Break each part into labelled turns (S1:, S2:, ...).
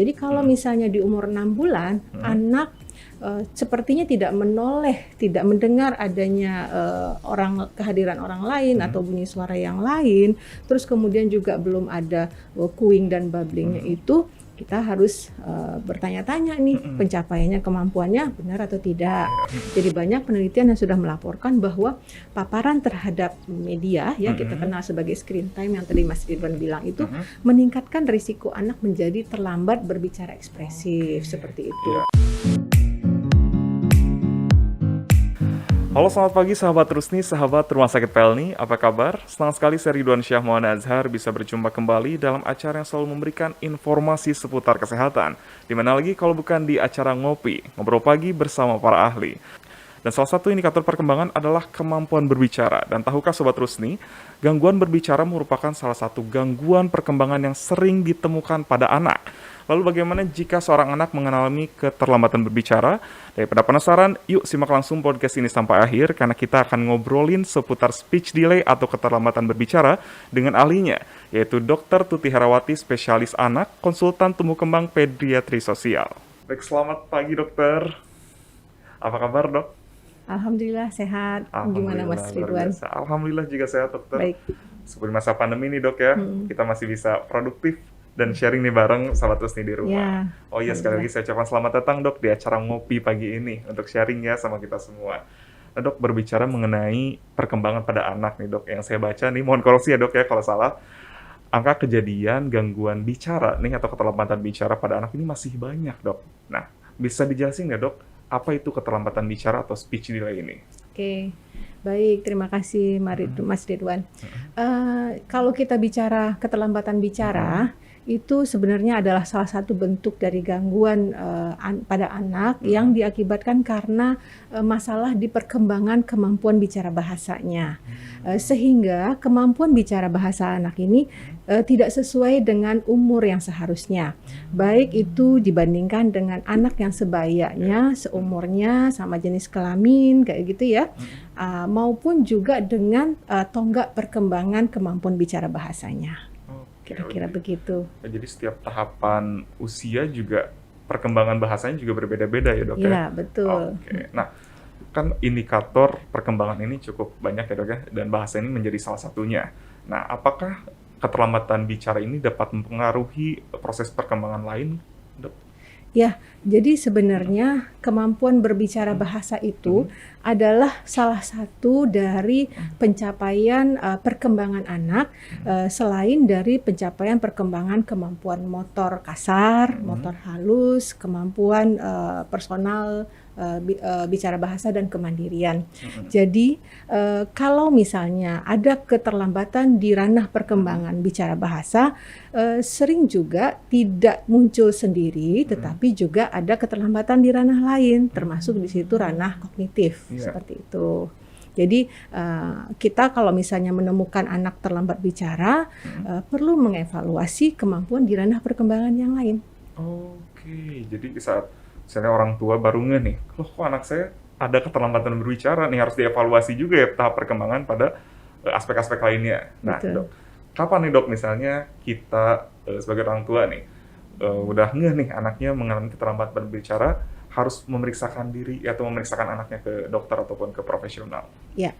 S1: jadi kalau misalnya di umur 6 bulan, anak sepertinya tidak menoleh, tidak mendengar adanya kehadiran orang lain atau bunyi suara yang lain, terus kemudian juga belum ada cooing dan babblingnya itu, kita harus bertanya-tanya nih pencapaiannya, kemampuannya benar atau tidak. Jadi banyak penelitian yang sudah melaporkan bahwa paparan terhadap media, ya kita kenal sebagai screen time yang tadi Mas Ridwan bilang itu, meningkatkan risiko anak menjadi terlambat berbicara ekspresif seperti itu.
S2: Halo, selamat pagi sahabat Rusni, sahabat Rumah Sakit Pelni, apa kabar? Senang sekali saya Ridwan Syah Maulana Azhar bisa berjumpa kembali dalam acara yang selalu memberikan informasi seputar kesehatan. Dimana lagi kalau bukan di acara Ngopi, Ngobrol Pagi bersama para ahli. Dan salah satu indikator perkembangan adalah kemampuan berbicara. Dan tahukah Sobat Rusni, gangguan berbicara merupakan salah satu gangguan perkembangan yang sering ditemukan pada anak. Lalu bagaimana jika seorang anak mengalami keterlambatan berbicara? Daripada penasaran, yuk simak langsung podcast ini sampai akhir karena kita akan ngobrolin seputar speech delay atau keterlambatan berbicara dengan ahlinya, yaitu Dr. Tuti Herawati, spesialis anak, konsultan tumbuh kembang pediatri sosial. Baik, selamat pagi dokter. Apa kabar dok?
S1: Alhamdulillah sehat. Gimana Mas Ridwan?
S2: Alhamdulillah juga sehat dokter.
S1: Baik.
S2: Seperti masa pandemi nih dok ya, kita masih bisa produktif dan sharing nih bareng sahabat Rusni di rumah.
S1: Ya,
S2: Oh iya, sekali lagi saya ucapkan selamat datang dok di acara Ngopi pagi ini untuk sharing ya sama kita semua. Nah dok, berbicara mengenai perkembangan pada anak nih dok, yang saya baca nih, mohon koreksi ya dok ya kalau salah, angka kejadian gangguan bicara nih atau keterlambatan bicara pada anak ini masih banyak dok. Nah, bisa dijelasin nggak dok, apa itu keterlambatan bicara atau speech delay ini?
S1: Oke. Baik, terima kasih Mas Ridwan. Kalau kita bicara keterlambatan bicara, itu sebenarnya adalah salah satu bentuk dari gangguan pada anak yang diakibatkan karena masalah di perkembangan kemampuan bicara bahasanya. Sehingga kemampuan bicara bahasa anak ini tidak sesuai dengan umur yang seharusnya. Baik itu dibandingkan dengan anak yang sebayanya, seumurnya, sama jenis kelamin, kayak gitu ya. Maupun juga dengan tonggak perkembangan kemampuan bicara bahasanya. Kira-kira begitu.
S2: Jadi setiap tahapan usia juga perkembangan bahasanya juga berbeda-beda ya dok ya?
S1: Iya, betul.
S2: Oke. Nah, kan indikator perkembangan ini cukup banyak ya dok ya, dan bahasa ini menjadi salah satunya. Nah, apakah keterlambatan bicara ini dapat mempengaruhi proses perkembangan lain, dok?
S1: Ya, jadi sebenarnya kemampuan berbicara bahasa itu adalah salah satu dari pencapaian perkembangan anak selain dari pencapaian perkembangan kemampuan motor kasar, motor halus, kemampuan personal bicara bahasa dan kemandirian. Jadi kalau misalnya ada keterlambatan di ranah perkembangan bicara bahasa, sering juga tidak muncul sendiri, tetapi juga ada keterlambatan di ranah lain, termasuk di situ ranah kognitif, seperti itu. Jadi kita kalau misalnya menemukan anak terlambat bicara, perlu mengevaluasi kemampuan di ranah perkembangan yang lain.
S2: Oke, jadi saat misalnya orang tua baru ngeh nih, loh kok anak saya ada keterlambatan berbicara nih, harus dievaluasi juga ya tahap perkembangan pada aspek-aspek lainnya. Nah dok, kapan nih dok misalnya kita sebagai orang tua nih, udah ngeh nih anaknya mengalami keterlambatan berbicara, harus memeriksakan diri atau memeriksakan anaknya ke dokter ataupun ke profesional?
S1: Ya,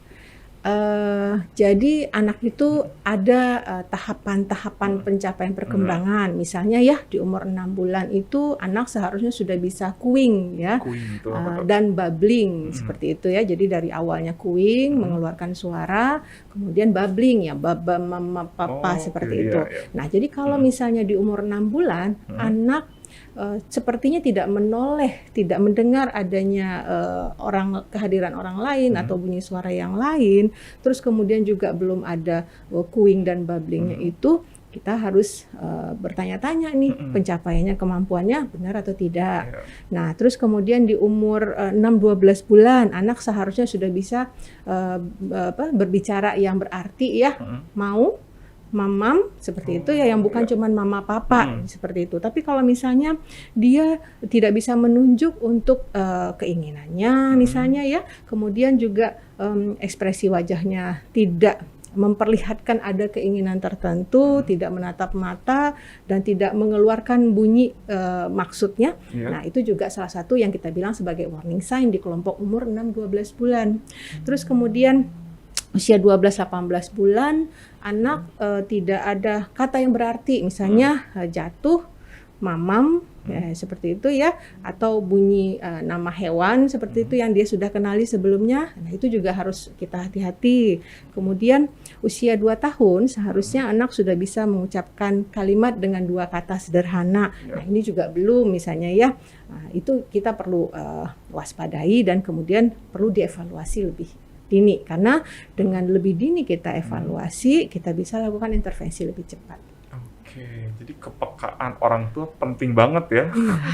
S1: jadi anak itu ada tahapan-tahapan pencapaian perkembangan. Misalnya ya di umur 6 bulan itu anak seharusnya sudah bisa cooing ya, dan babbling seperti itu ya. Jadi dari awalnya cooing, mengeluarkan suara, kemudian babbling ya, baba mama papa seperti itu. Nah, jadi kalau misalnya di umur 6 bulan anak sepertinya tidak menoleh, tidak mendengar adanya kehadiran orang lain atau bunyi suara yang lain, terus kemudian juga belum ada cooing dan babblingnya itu, kita harus bertanya-tanya nih pencapaiannya, kemampuannya benar atau tidak. Nah, terus kemudian di umur 6-12 bulan anak seharusnya sudah bisa berbicara yang berarti ya, mau, mamam, seperti itu ya, yang bukan cuman mama papa seperti itu. Tapi kalau misalnya dia tidak bisa menunjuk untuk keinginannya misalnya ya, kemudian juga ekspresi wajahnya tidak memperlihatkan ada keinginan tertentu, tidak menatap mata dan tidak mengeluarkan bunyi maksudnya. Nah, itu juga salah satu yang kita bilang sebagai warning sign di kelompok umur 6-12 bulan. Terus kemudian usia 12-18 bulan, anak tidak ada kata yang berarti, misalnya jatuh, mamam, seperti itu ya, atau bunyi nama hewan seperti itu yang dia sudah kenali sebelumnya. Nah, itu juga harus kita hati-hati. Kemudian usia 2 tahun seharusnya anak sudah bisa mengucapkan kalimat dengan 2 kata sederhana. Nah, ini juga belum misalnya ya. Nah, itu kita perlu waspadai dan kemudian perlu dievaluasi lebih dini, karena dengan lebih dini kita evaluasi, kita bisa lakukan intervensi lebih cepat.
S2: Oke, jadi kepekaan orang tua penting banget ya,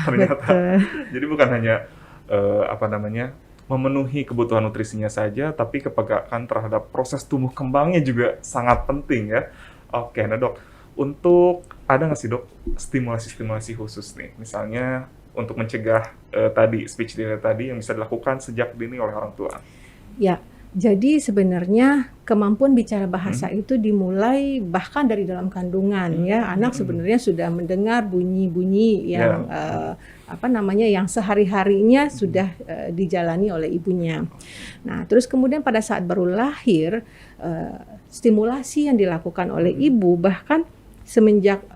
S2: ternyata.
S1: Betul.
S2: Jadi bukan hanya memenuhi kebutuhan nutrisinya saja, tapi kepekaan terhadap proses tumbuh kembangnya juga sangat penting ya. Oke, nah dok, untuk ada nggak sih dok stimulasi-stimulasi khusus nih, misalnya untuk mencegah tadi speech delay tadi yang bisa dilakukan sejak dini oleh orang tua?
S1: Ya, jadi sebenarnya kemampuan bicara bahasa itu dimulai bahkan dari dalam kandungan ya. Anak sebenarnya sudah mendengar bunyi-bunyi yang yang sehari-harinya sudah dijalani oleh ibunya. Nah, terus kemudian pada saat baru lahir, stimulasi yang dilakukan oleh ibu bahkan semenjak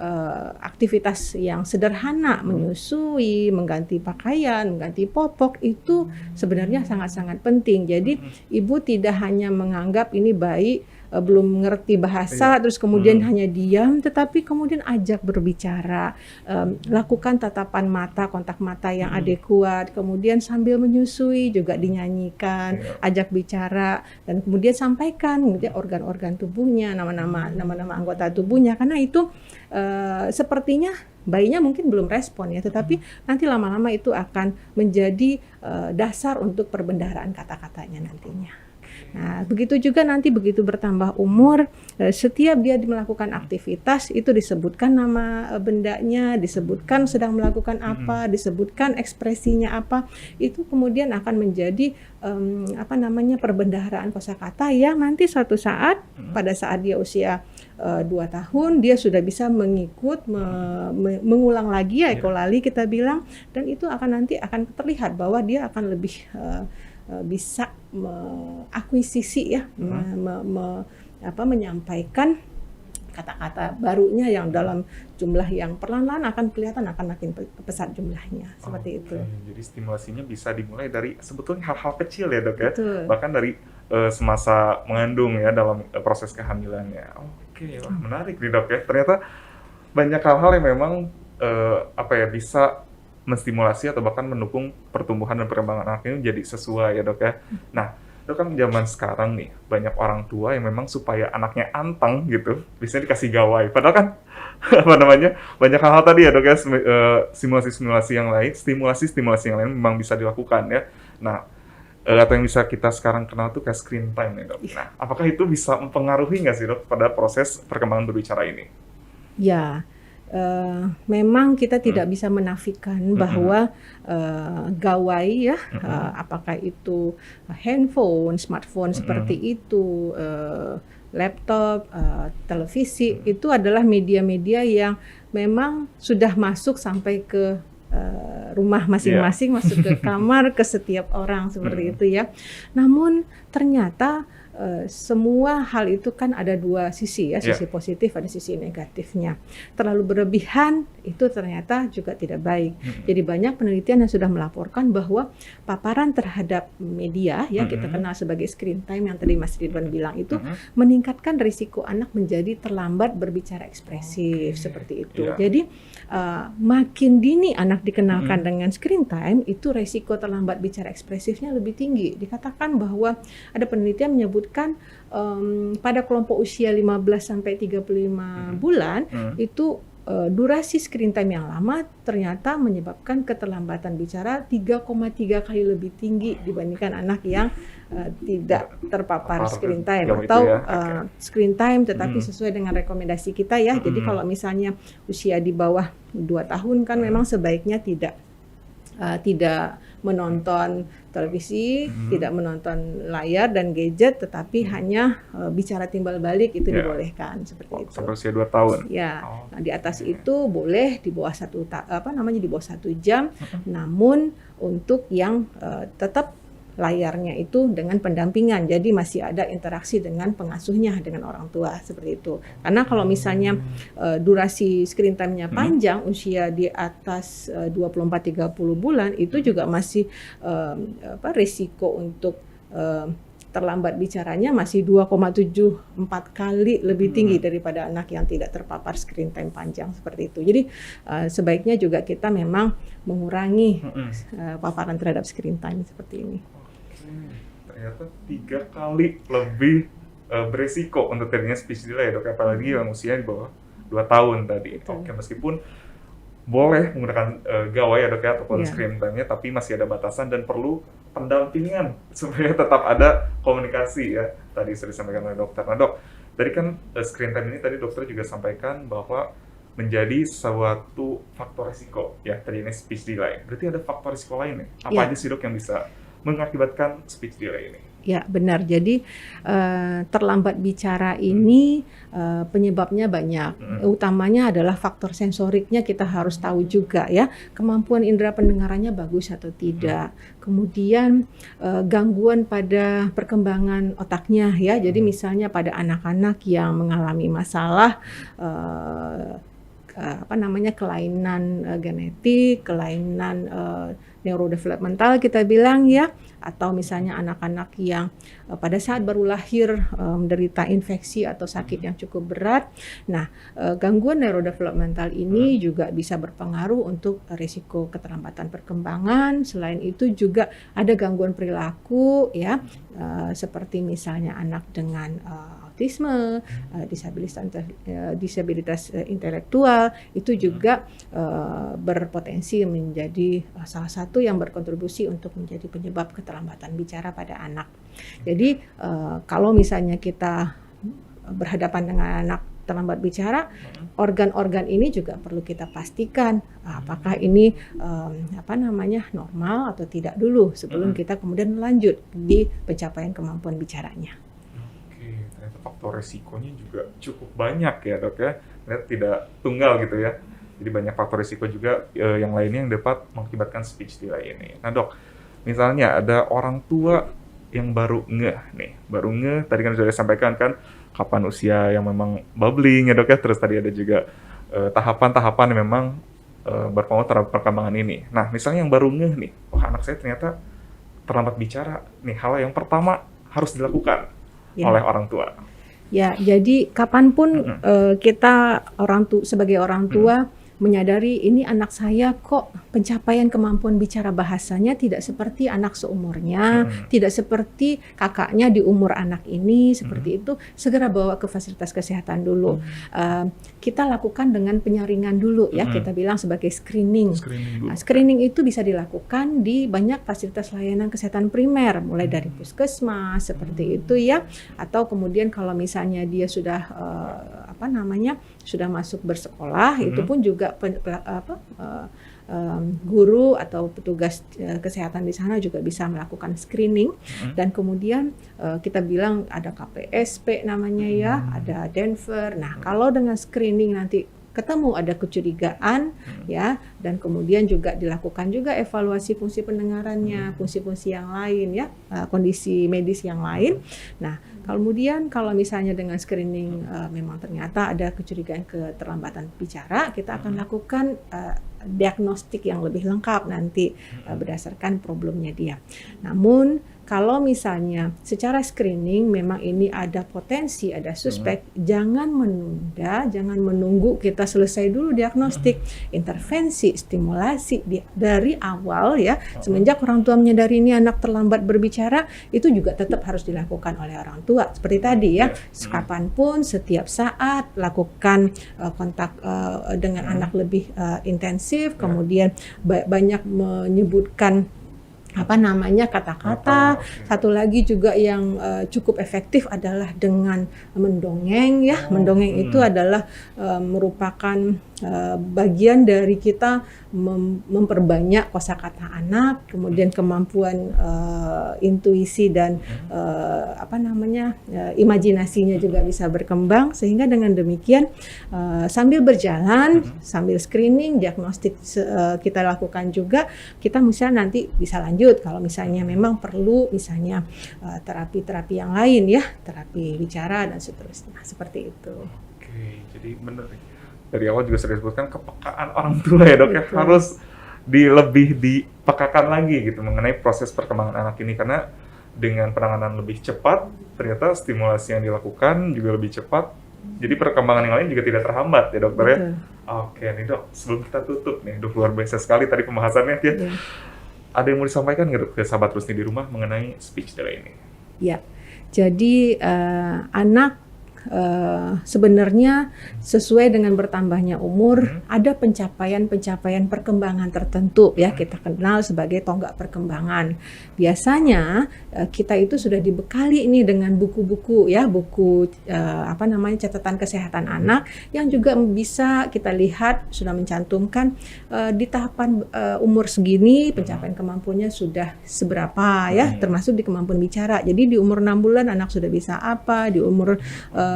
S1: aktivitas yang sederhana, menyusui, mengganti pakaian, mengganti popok, itu sebenarnya sangat-sangat penting. Jadi ibu tidak hanya menganggap ini bayi belum mengerti bahasa, terus kemudian hanya diam, tetapi kemudian ajak berbicara, lakukan tatapan mata, kontak mata yang adekuat, kemudian sambil menyusui juga dinyanyikan, ajak bicara, dan kemudian sampaikan organ-organ tubuhnya, nama-nama anggota tubuhnya, karena itu sepertinya bayinya mungkin belum respon ya, tetapi nanti lama-lama itu akan menjadi dasar untuk perbendaharaan kata-katanya nantinya. Nah, begitu juga nanti begitu bertambah umur, setiap dia melakukan aktivitas itu disebutkan nama bendanya, disebutkan sedang melakukan apa, disebutkan ekspresinya apa, itu kemudian akan menjadi perbendaharaan kosakata yang nanti suatu saat pada saat dia usia 2 tahun dia sudah bisa mengikut mengulang lagi ya, ekolali kita bilang, dan itu nanti akan terlihat bahwa dia akan lebih bisa akuisisi ya, menyampaikan kata-kata barunya yang dalam jumlah yang perlahan-lahan akan kelihatan akan makin pesat jumlahnya, seperti itu.
S2: Jadi stimulasinya bisa dimulai dari sebetulnya hal-hal kecil ya dok ya,
S1: Betul.
S2: bahkan dari semasa mengandung ya dalam proses kehamilannya. Wah, menarik nih dok ya, ternyata banyak hal-hal yang memang bisa menstimulasi atau bahkan mendukung pertumbuhan dan perkembangan anak ini jadi sesuai ya dok ya. Nah, dok kan zaman sekarang nih banyak orang tua yang memang supaya anaknya anteng gitu, biasanya dikasih gawai. Padahal kan banyak hal-hal tadi ya dok ya, stimulasi-stimulasi yang lain memang bisa dilakukan ya. Nah, atau yang bisa kita sekarang kenal tuh kayak screen time ya dok. Nah, apakah itu bisa mempengaruhi nggak sih dok pada proses perkembangan berbicara ini?
S1: Ya. Memang kita tidak bisa menafikan bahwa gawai ya, apakah itu handphone, smartphone seperti itu, laptop, televisi, itu adalah media-media yang memang sudah masuk sampai ke rumah masing-masing, masuk ke kamar, ke setiap orang seperti itu ya. Namun ternyata semua hal itu kan ada dua sisi ya, sisi positif, ada sisi negatifnya. Terlalu berlebihan itu ternyata juga tidak baik. Jadi banyak penelitian yang sudah melaporkan bahwa paparan terhadap media ya, kita kenal sebagai screen time yang tadi Mas Ridwan bilang itu meningkatkan risiko anak menjadi terlambat berbicara ekspresif seperti itu. Jadi makin dini anak dikenalkan dengan screen time, itu risiko terlambat bicara ekspresifnya lebih tinggi. Dikatakan bahwa ada penelitian menyebut pada kelompok usia 15 sampai 35 bulan itu durasi screen time yang lama ternyata menyebabkan keterlambatan bicara 3,3 kali lebih tinggi dibandingkan anak yang tidak terpapar screen time atau screen time tetapi sesuai dengan rekomendasi kita ya. Jadi kalau misalnya usia di bawah 2 tahun kan memang sebaiknya tidak tidak menonton televisi, tidak menonton layar dan gadget, tetapi hanya bicara timbal balik itu dibolehkan seperti itu.
S2: Sampai usia 2 tahun.
S1: Ya, nah, di atas itu boleh di bawah di bawah 1 jam, namun untuk yang tetap layarnya itu dengan pendampingan, jadi masih ada interaksi dengan pengasuhnya, dengan orang tua seperti itu. Karena kalau misalnya durasi screen time-nya panjang, usia di atas 24-30 bulan itu juga masih risiko untuk terlambat bicaranya masih 2,74 kali lebih tinggi daripada anak yang tidak terpapar screen time panjang seperti itu. Jadi sebaiknya juga kita memang mengurangi paparan terhadap screen time seperti ini.
S2: Ternyata 3 kali lebih beresiko untuk terjadinya speech delay ya dok, apalagi yang usianya di bawah 2 tahun tadi. Oke, meskipun boleh menggunakan gawai ya dok ya, ataupun screen time-nya, tapi masih ada batasan dan perlu pendampingan supaya tetap ada komunikasi ya, tadi sudah disampaikan oleh dokter. Nah dok, dari kan screen time ini tadi dokter juga sampaikan bahwa menjadi suatu faktor risiko ya terjadinya speech delay. Berarti ada faktor risiko lain nih. Apa aja sih dok yang bisa mengakibatkan speech delay ini?
S1: Ya benar, jadi terlambat bicara ini penyebabnya banyak. Utamanya adalah faktor sensoriknya kita harus tahu juga ya, kemampuan indera pendengarannya bagus atau tidak. Kemudian gangguan pada perkembangan otaknya ya, jadi misalnya pada anak-anak yang mengalami masalah kelainan genetik, kelainan neurodevelopmental kita bilang ya, atau misalnya anak-anak yang pada saat baru lahir menderita infeksi atau sakit yang cukup berat. Nah, gangguan neurodevelopmental ini juga bisa berpengaruh untuk risiko keterlambatan perkembangan. Selain itu juga ada gangguan perilaku ya, seperti misalnya anak dengan autisme, disabilitas intelektual itu juga berpotensi menjadi salah satu yang berkontribusi untuk menjadi penyebab keterlambatan bicara pada anak. Jadi kalau misalnya kita berhadapan dengan anak terlambat bicara, organ-organ ini juga perlu kita pastikan apakah ini normal atau tidak dulu sebelum kita kemudian lanjut di pencapaian kemampuan bicaranya.
S2: Ternyata faktor resikonya juga cukup banyak ya dok ya, tidak tunggal gitu ya. Jadi banyak faktor risiko juga yang lainnya yang dapat mengakibatkan speech delay ini. Nah dok, misalnya ada orang tua yang baru ngeh, tadi kan sudah disampaikan kan kapan usia yang memang bubbling ya dok ya, terus tadi ada juga tahapan-tahapan yang memang berpengaruh terhadap perkembangan ini. Nah misalnya yang baru ngeh nih, anak saya ternyata terlambat bicara, nih hal yang pertama harus dilakukan oleh orang tua.
S1: Ya, jadi kapanpun kita sebagai orang tua menyadari ini anak saya kok pencapaian kemampuan bicara bahasanya tidak seperti anak seumurnya, tidak seperti kakaknya di umur anak ini, seperti itu, segera bawa ke fasilitas kesehatan dulu. Kita lakukan dengan penyaringan dulu ya, kita bilang sebagai screening. Screening itu bisa dilakukan di banyak fasilitas layanan kesehatan primer, mulai dari puskesmas seperti itu ya, atau kemudian kalau misalnya dia sudah sudah masuk bersekolah, itu pun juga guru atau petugas kesehatan di sana juga bisa melakukan screening. Dan kemudian kita bilang ada KPSP namanya ya, ada Denver. Nah, kalau dengan screening nanti ketemu ada kecurigaan ya, dan kemudian juga dilakukan juga evaluasi fungsi pendengarannya, fungsi-fungsi yang lain ya, kondisi medis yang lain. Nah, kemudian kalau misalnya dengan screening memang ternyata ada kecurigaan keterlambatan bicara, kita akan lakukan diagnostik yang lebih lengkap nanti berdasarkan problemnya dia. Namun kalau misalnya secara screening memang ini ada potensi, ada suspek, jangan menunda, jangan menunggu kita selesai dulu diagnostik. Intervensi, stimulasi dari awal ya, semenjak orang tua menyadari ini anak terlambat berbicara, itu juga tetap harus dilakukan oleh orang tua. Seperti tadi ya, kapanpun, setiap saat, lakukan kontak dengan anak lebih intensif, kemudian banyak menyebutkan kata-kata. Satu lagi juga yang cukup efektif adalah dengan mendongeng ya. Mendongeng itu adalah merupakan bagian dari kita memperbanyak kosakata anak, kemudian kemampuan intuisi dan imajinasinya juga bisa berkembang, sehingga dengan demikian sambil berjalan, sambil screening, diagnostik kita lakukan juga, kita misalnya nanti bisa lanjut kalau misalnya memang perlu misalnya terapi-terapi yang lain ya, terapi bicara dan seterusnya, seperti itu.
S2: Oke, jadi benar. Dari awal juga sudah disebutkan kepekaan orang tua ya dok ya, harus lebih dipekakan lagi gitu mengenai proses perkembangan anak ini, karena dengan penanganan lebih cepat ternyata stimulasi yang dilakukan juga lebih cepat, jadi perkembangan yang lain juga tidak terhambat ya dokter ya. Oke nih dok, sebelum kita tutup nih dok, luar biasa sekali tadi pembahasannya ya. Ada yang mau disampaikan nggak dok ke sahabat Rusni di rumah mengenai speech delay ini?
S1: Ya, jadi anak sebenarnya sesuai dengan bertambahnya umur ada pencapaian perkembangan tertentu ya, kita kenal sebagai tonggak perkembangan. Biasanya kita itu sudah dibekali ini dengan buku-buku ya, buku catatan kesehatan anak yang juga bisa kita lihat sudah mencantumkan di tahapan umur segini pencapaian kemampuannya sudah seberapa ya, termasuk di kemampuan bicara. Jadi di umur 6 bulan anak sudah bisa apa, di umur 1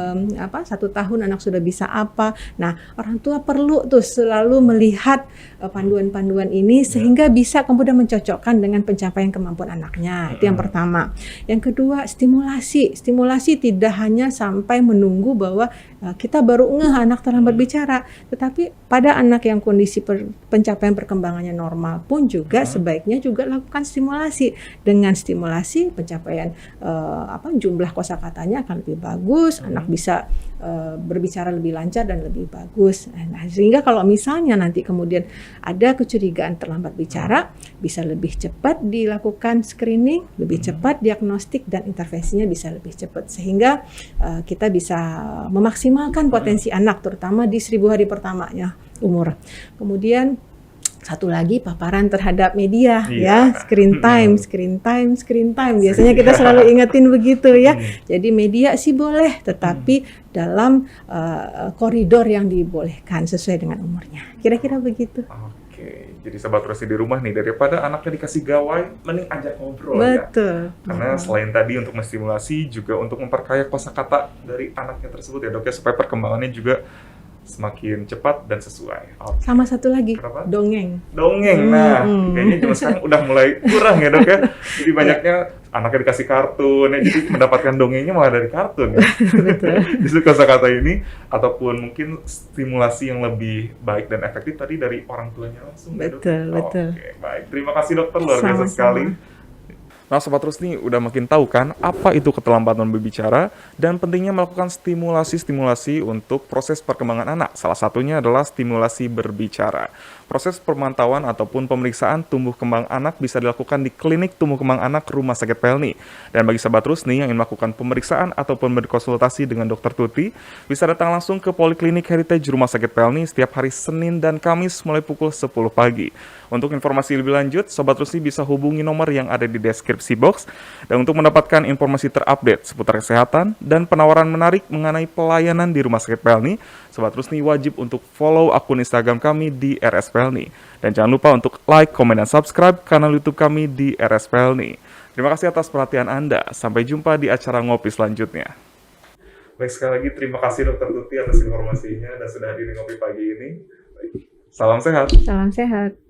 S1: tahun anak sudah bisa apa. Nah, orang tua perlu tuh selalu melihat panduan-panduan ini sehingga bisa kemudian mencocokkan dengan pencapaian kemampuan anaknya. Itu yang pertama. Yang kedua, stimulasi tidak hanya sampai menunggu bahwa kita baru ngeh anak terlambat bicara, tetapi pada anak yang kondisi pencapaian perkembangannya normal pun juga sebaiknya juga lakukan stimulasi. Dengan stimulasi pencapaian jumlah kosakatanya akan lebih bagus, anak bisa berbicara lebih lancar dan lebih bagus. Nah, sehingga kalau misalnya nanti kemudian ada kecurigaan terlambat bicara, bisa lebih cepat dilakukan screening, lebih cepat diagnostik, dan intervensinya bisa lebih cepat, sehingga kita bisa memaksimalkan potensi anak terutama di 1000 hari pertamanya umur. Kemudian satu lagi, paparan terhadap media ya, screen time. Biasanya kita selalu ingetin begitu ya. Jadi media sih boleh, tetapi dalam koridor yang dibolehkan sesuai dengan umurnya. Kira-kira begitu.
S2: Oke, jadi sahabat Rusni di rumah nih, daripada anaknya dikasih gawai, mending ajak ngobrol ya. Karena selain tadi untuk menstimulasi, juga untuk memperkaya kosakata dari anaknya tersebut ya dok ya, supaya perkembangannya juga semakin cepat dan sesuai.
S1: Sama satu lagi, dongeng.
S2: Nah, kayaknya cuma sekarang udah mulai kurang ya dok ya. Jadi banyaknya anaknya dikasih kartun ya, jadi mendapatkan dongengnya malah dari kartun ya. Justru kosakata ini ataupun mungkin stimulasi yang lebih baik dan efektif tadi dari orang tuanya langsung.
S1: Betul.
S2: Oke, baik. Terima kasih dokter, luar biasa sekali. Nah, Sobat Rusni udah makin tahu kan apa itu keterlambatan berbicara dan pentingnya melakukan stimulasi-stimulasi untuk proses perkembangan anak. Salah satunya adalah stimulasi berbicara. Proses pemantauan ataupun pemeriksaan tumbuh kembang anak bisa dilakukan di klinik tumbuh kembang anak Rumah Sakit Pelni. Dan bagi Sobat Rusni yang ingin melakukan pemeriksaan ataupun berkonsultasi dengan Dr. Tuti, bisa datang langsung ke Poliklinik Heritage Rumah Sakit Pelni setiap hari Senin dan Kamis mulai pukul 10 pagi. Untuk informasi lebih lanjut, Sobat Rusni bisa hubungi nomor yang ada di deskripsi box. Dan untuk mendapatkan informasi terupdate seputar kesehatan dan penawaran menarik mengenai pelayanan di Rumah Sakit Pelni, Sobat Rusni wajib untuk follow akun Instagram kami di RS Pelni. Dan jangan lupa untuk like, komen, dan subscribe kanal YouTube kami di RS Pelni. Terima kasih atas perhatian Anda. Sampai jumpa di acara ngopi selanjutnya. Baik, sekali lagi terima kasih Dr. Tuti atas informasinya dan sudah hadir di ngopi pagi ini. Salam sehat.
S1: Salam sehat.